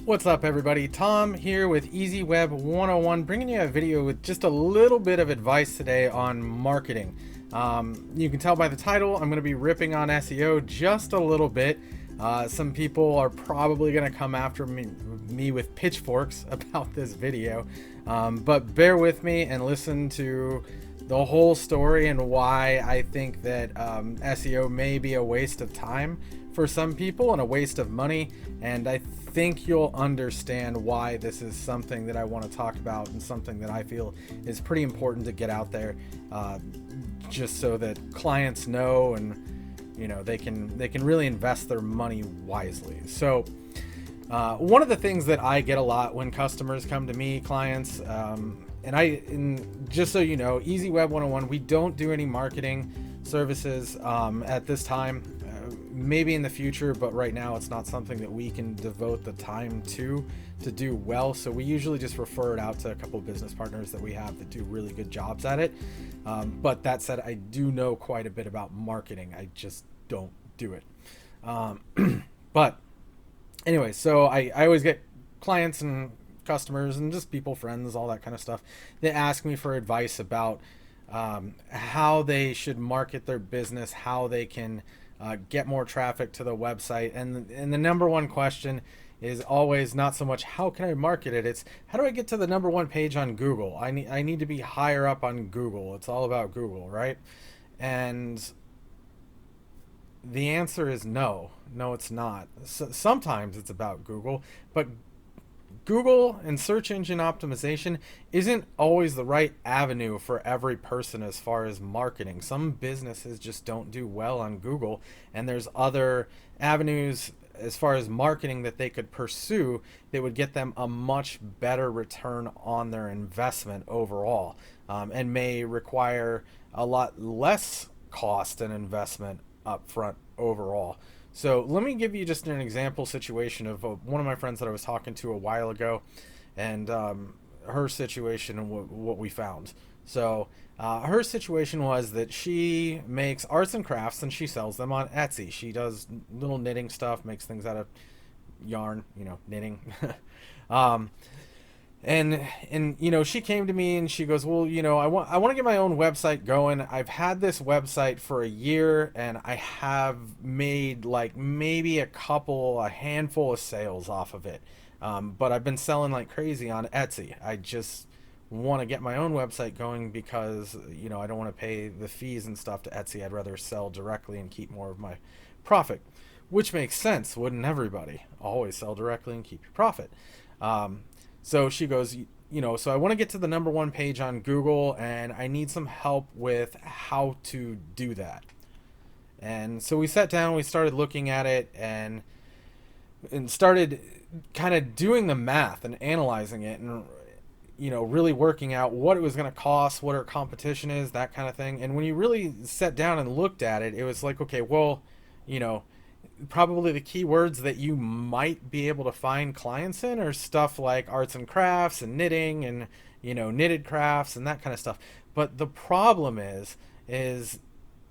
What's up, everybody? Tom here with Easy Web 101, bringing you a video with just a little bit of advice today on marketing. You can tell by the title, I'm going to be ripping on SEO just a little bit. Some people are probably going to come after me with pitchforks about this video, but bear with me and listen to the whole story and why I think that SEO may be a waste of time for some people and a waste of money. And I think you'll understand why this is something that I want to talk about and something that I feel is pretty important to get out there, just so that clients know and they can really invest their money wisely. So one of the things that I get a lot when customers come to me, clients, and just so you know, Easy Web 101, we don't do any marketing services at this time. Maybe in the future, but right now it's not something that we can devote the time to do well. So we usually just refer it out to a couple of business partners that we have that do really good jobs at it. But that said, I do know quite a bit about marketing. I just don't do it. But anyway, so I always get clients and customers and just people, friends, all that kind of stuff, that ask me for advice about how they should market their business, how they can get more traffic to the website. And the number one question is always not so much how can I market it, it's how do I get to the number one page on Google. I need to be higher up on Google. It's all about Google, right? And the answer is no, it's not. Sometimes it's about Google, but Google and search engine optimization isn't always the right avenue for every person as far as marketing. Some businesses just don't do well on Google, and there's other avenues as far as marketing that they could pursue that would get them a much better return on their investment overall, and may require a lot less cost and investment up front overall. So let me give you just an example situation of one of my friends that I was talking to a while ago, and her situation and what we found. So her situation was that she makes arts and crafts and she sells them on Etsy. She does little knitting stuff, makes things out of yarn, knitting. um, and she came to me and she goes, well, I want to get my own website going. I've had this website for a year and I have made like maybe a handful of sales off of it, but I've been selling like crazy on Etsy. I just want to get my own website going because I don't want to pay the fees and stuff to Etsy. I'd rather sell directly and keep more of my profit, which makes sense. Wouldn't everybody always sell directly and keep your profit? So she goes, so I want to get to the number one page on Google and I need some help with how to do that. And so we sat down, we started looking at it and started kind of doing the math and analyzing it and, really working out what it was going to cost, what our competition is, that kind of thing. And when you really sat down and looked at it, it was like, okay, well, probably the keywords that you might be able to find clients in are stuff like arts and crafts and knitting and knitted crafts and that kind of stuff. But the problem is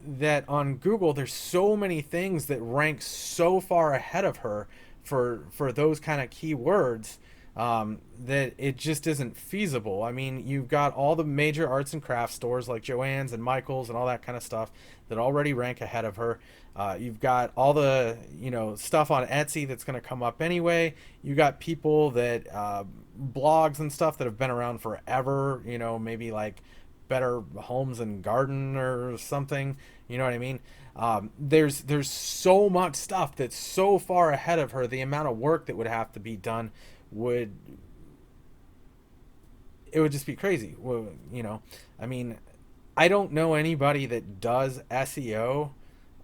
that on Google there's so many things that rank so far ahead of her for those kind of keywords, that it just isn't feasible. I mean, you've got all the major arts and crafts stores like Joann's and Michael's and all that kind of stuff that already rank ahead of her. You've got all the stuff on Etsy that's going to come up anyway. You got people that blogs and stuff that have been around forever. Maybe like Better Homes and Garden or something. You know what I mean? There's so much stuff that's so far ahead of her. The amount of work that would have to be done would just be crazy. Well, I mean, I don't know anybody that does SEO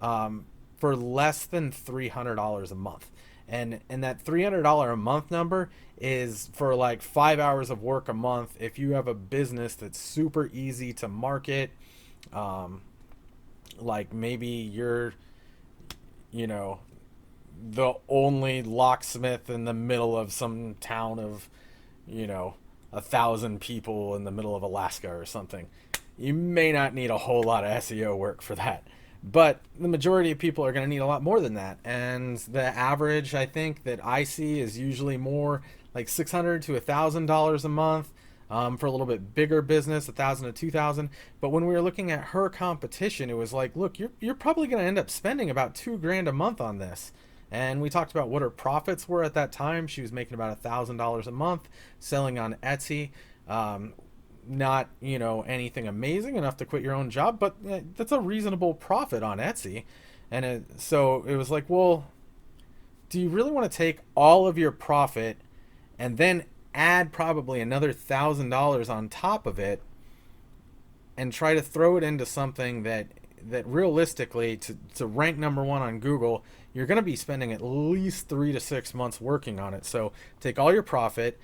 for less than $300 a month. And that $300 a month number is for like 5 hours of work a month. If you have a business that's super easy to market, like maybe you're, the only locksmith in the middle of some town of, 1,000 people in the middle of Alaska or something. You may not need a whole lot of SEO work for that. But the majority of people are going to need a lot more than that. And the average, I think, that I see is usually more like $600 to $1,000 a month. For a little bit bigger business, 1,000 to 2,000. But when we were looking at her competition, it was like, look, you're probably going to end up spending about $2,000 a month on this. And we talked about what her profits were at that time. She was making about $1,000 a month selling on Etsy. Not, anything amazing enough to quit your own job, but that's a reasonable profit on Etsy. And so it was like, well, do you really want to take all of your profit and then add probably another $1,000 on top of it and try to throw it into something that realistically to rank number one on Google, you're going to be spending at least 3 to 6 months working on it. So take all your profit,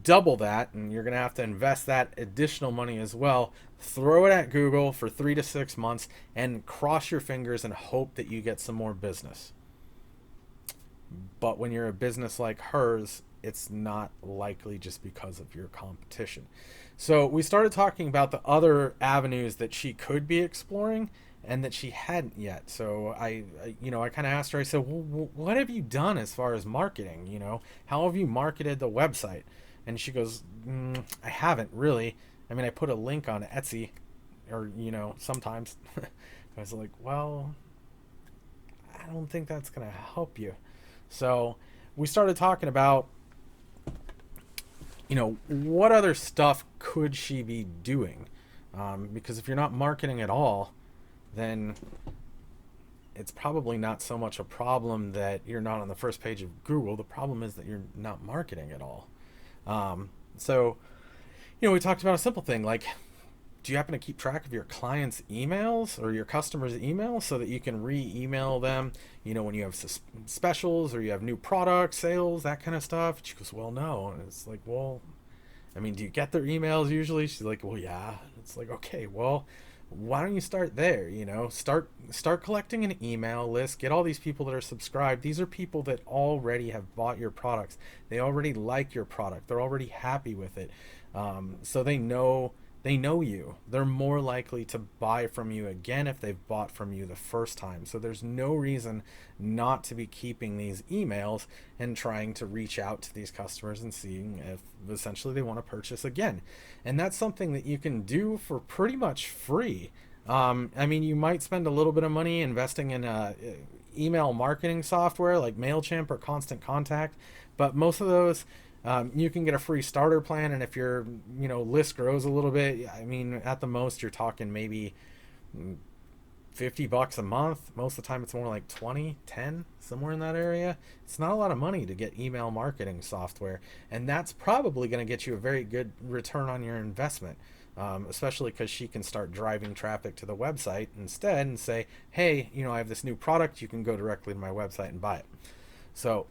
double that, and you're going to have to invest that additional money as well. Throw it at Google for 3 to 6 months and cross your fingers and hope that you get some more business. But when you're a business like hers, it's not likely just because of your competition. So we started talking about the other avenues that she could be exploring and that she hadn't yet. So I kind of asked her, I said, well, what have you done as far as marketing? How have you marketed the website? And she goes, I haven't really. I mean, I put a link on Etsy or, sometimes. I was like, well, I don't think that's going to help you. So we started talking about, what other stuff could she be doing? Because if you're not marketing at all, then it's probably not so much a problem that you're not on the first page of Google. The problem is that you're not marketing at all. So, we talked about a simple thing like, do you happen to keep track of your clients' emails or your customers' emails so that you can re-email them, when you have specials or you have new product sales, that kind of stuff? She goes, well, no. And it's like, well, I mean, do you get their emails usually? She's like, well, yeah. It's like, okay, well, why don't you start there? Start collecting an email list, get all these people that are subscribed. These are people that already have bought your products. They already like your product. They're already happy with it. So they know you. They're more likely to buy from you again if they've bought from you the first time. So there's no reason not to be keeping these emails and trying to reach out to these customers and seeing if essentially they want to purchase again. And that's something that you can do for pretty much free. I mean, you might spend a little bit of money investing in email marketing software like MailChimp or Constant Contact, but most of those you can get a free starter plan, and if your list grows a little bit, I mean, at the most you're talking maybe $50 a month. Most of the time it's more like 20, 10, somewhere in that area. It's not a lot of money to get email marketing software, and that's probably going to get you a very good return on your investment, especially because she can start driving traffic to the website instead and say, hey, I have this new product, you can go directly to my website and buy it. So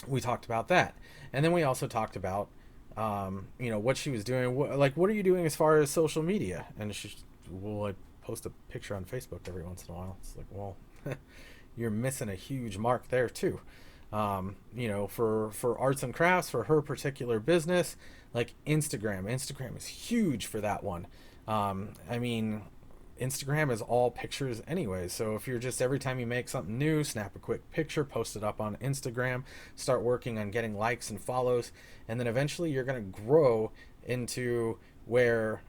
we talked about that. And then we also talked about, what she was doing. What are you doing as far as social media? And I post a picture on Facebook every once in a while. It's like, well, you're missing a huge mark there too. For arts and crafts, for her particular business, like Instagram is huge for that one. I mean, Instagram is all pictures anyway. So if you're just every time you make something new, snap a quick picture, post it up on Instagram, start working on getting likes and follows, and then eventually you're going to grow into where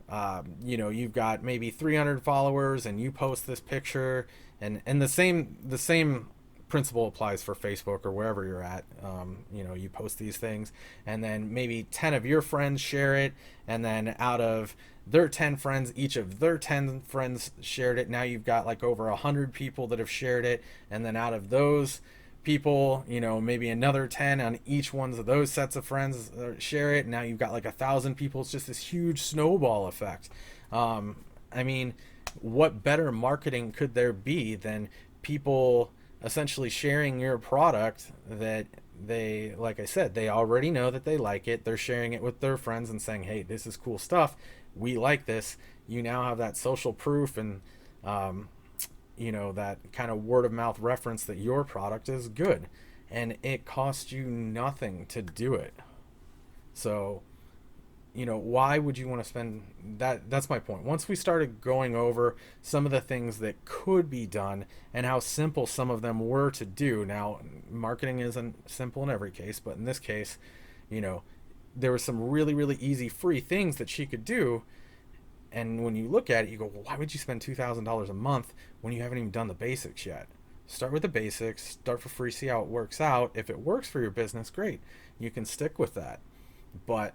you've got maybe 300 followers and you post this picture, and the same principle applies for Facebook or wherever you're at. You post these things and then maybe 10 of your friends share it, and then out of their 10 friends, each of their 10 friends shared it. Now you've got like over 100 people that have shared it, and then out of those people, maybe another 10 on each one of those sets of friends share it. Now you've got like 1,000 people. It's just this huge snowball effect. I mean, what better marketing could there be than people essentially sharing your product that they, like I said, they already know that they like it. They're sharing it with their friends and saying, hey, this is cool stuff. We like this. You now have that social proof and, that kind of word of mouth reference that your product is good, and it costs you nothing to do it. So, why would you want to spend that? That's my point. Once we started going over some of the things that could be done and how simple some of them were to do. Now, marketing isn't simple in every case, but in this case, you know, there were some really, really easy free things that she could do. And when you look at it, you go, well, why would you spend $2,000 a month when you haven't even done the basics yet? Start with the basics, start for free, see how it works out. If it works for your business, great. You can stick with that. But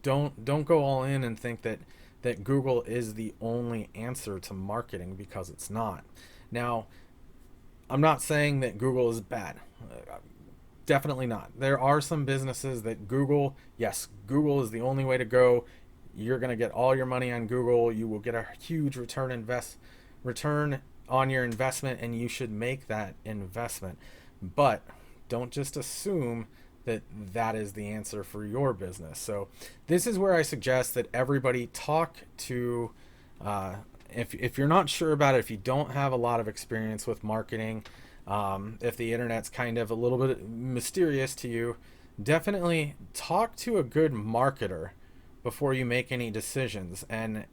don't go all in and think that Google is the only answer to marketing, because it's not. Now, I'm not saying that Google is bad. Definitely not. There are some businesses that yes, Google is the only way to go. You're going to get all your money on Google. You will get a huge return on your investment, and you should make that investment. But don't just assume that is the answer for your business. So this is where I suggest that everybody talk to, if you're not sure about it, if you don't have a lot of experience with marketing, if the internet's kind of a little bit mysterious to you, definitely talk to a good marketer before you make any decisions. And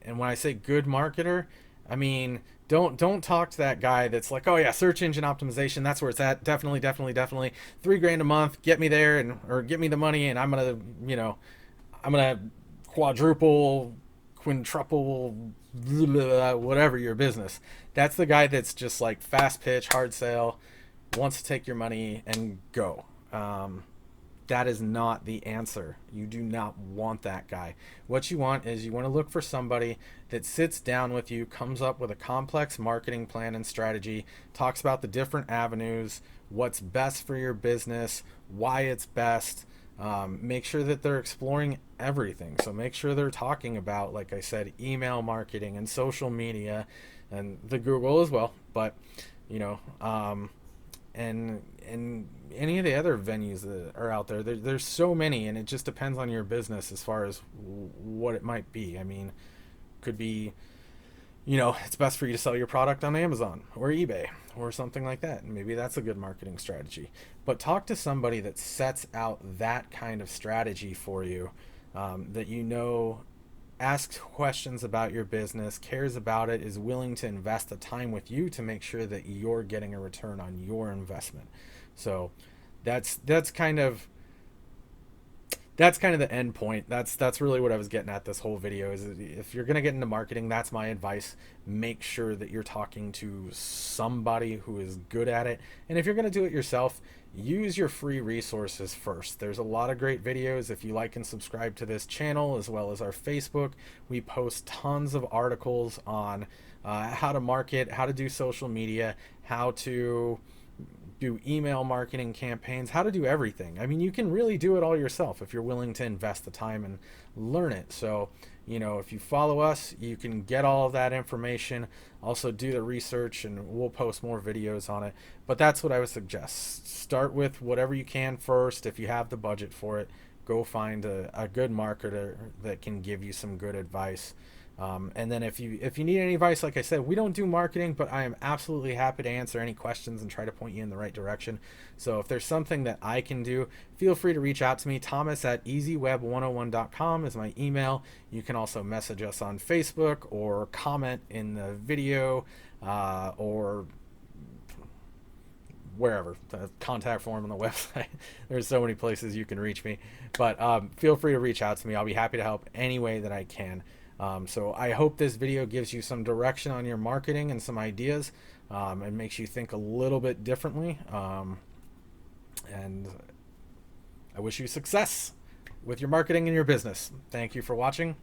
when I say good marketer, I mean, don't talk to that guy that's like, oh yeah, search engine optimization, that's where it's at. Definitely, $3,000 a month, get me there, or get me the money, and I'm gonna quadruple, quintuple, whatever your business. That's the guy that's just like fast pitch, hard sale, wants to take your money and go. That is not the answer. You do not want that guy. What you want is, you want to look for somebody that sits down with you, comes up with a complex marketing plan and strategy, talks about the different avenues, what's best for your business, why it's best. Make sure that they're exploring everything. So make sure they're talking about, like I said, email marketing and social media and the Google as well. But, and any of the other venues that are out there, there's so many, and it just depends on your business as far as what it might be. I mean, could be, it's best for you to sell your product on Amazon or eBay or something like that. And maybe that's a good marketing strategy. But talk to somebody that sets out that kind of strategy for you, that asks questions about your business, cares about it, is willing to invest the time with you to make sure that you're getting a return on your investment. So that's kind of the end point. That's really what I was getting at this whole video, is if you're going to get into marketing, that's my advice. Make sure that you're talking to somebody who is good at it. And if you're going to do it yourself, use your free resources first. There's a lot of great videos. If you like and subscribe to this channel, as well as our Facebook, we post tons of articles on how to market, how to do social media, how to do email marketing campaigns, how to do everything. I mean, you can really do it all yourself if you're willing to invest the time and learn it. So, if you follow us, you can get all of that information. Also do the research, and we'll post more videos on it. But that's what I would suggest. Start with whatever you can first. If you have the budget for it, go find a good marketer that can give you some good advice. And then if you need any advice, like I said, we don't do marketing, but I am absolutely happy to answer any questions and try to point you in the right direction. So if there's something that I can do, feel free to reach out to me. Thomas@easyweb101.com is my email. You can also message us on Facebook or comment in the video, or wherever, the contact form on the website. There's so many places you can reach me, but feel free to reach out to me. I'll be happy to help any way that I can. So I hope this video gives you some direction on your marketing and some ideas, and makes you think a little bit differently. And I wish you success with your marketing and your business. Thank you for watching.